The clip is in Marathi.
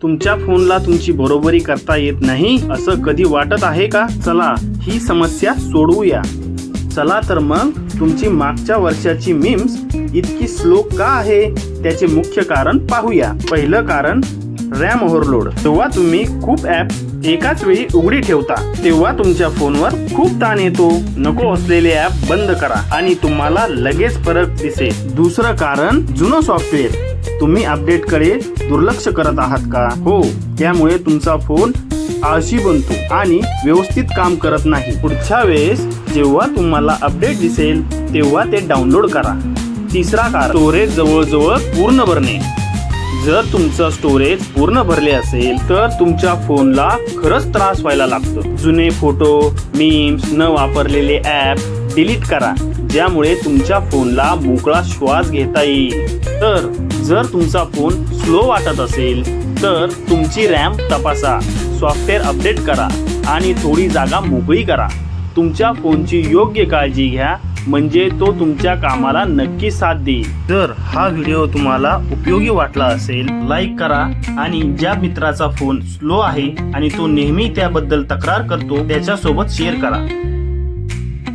तुमच्या फोनला तुमची बरोबरी करता येत नाही असं कधी वाटत आहे का? चला ही समस्या सोडवूया. चला तर मग तुमची मागच्या वर्षाची मीम्स इतकी स्लो का आहे त्याचे मुख्य कारण पाहूया. पहिलं कारण रॅम ओव्हरलोड. तेव्हा तुम्ही खूप ऍप एकाच वेळी उघडी ठेवता तेव्हा तुमच्या फोनवर खूप ताण येतो. नको असलेले ऍप बंद करा आणि तुम्हाला लगेच फरक दिसेल. दुसरं कारण जुनं सॉफ्टवेअर. तुम्ही अपडेट कडे दुर्लक्ष करत आहात का? हो, त्यामुळे तुमचा फोन आळशी बनतो आणि व्यवस्थित काम करत नाही. पुढच्या वेळेस जेव्हा तुम्हाला अपडेट दिसेल तेव्हा ते डाउनलोड करा. तिसरा कारण स्टोरेज जवळजवळ पूर्ण भरणे. जर तुमचं स्टोरेज पूर्ण भरले असेल तर तुमच्या फोनला खरंच त्रास व्हायला लागतो. जुने फोटो, मीम्स, न वापरलेले ऍप डिलीट करा, ज्यामुळे तुमच्या फोनला मोकळा श्वास घेता येईल. तर जर तुमचा फोन स्लो वाटत असेल तर तुमची रॅम तपासा, सॉफ्टवेअर अपडेट करा आणि थोडी जागा मोकळी करा. तुमच्या फोनची योग्य काळजी घ्या, म्हणजे तो तुमच्या कामाला नक्की साथ देईल. जर हा व्हिडिओ तुम्हाला उपयोगी वाटला असेल लाईक करा आणि ज्या मित्राचा फोन स्लो आहे आणि तो नेहमी त्याबद्दल तक्रार करतो त्याच्यासोबत शेअर करा.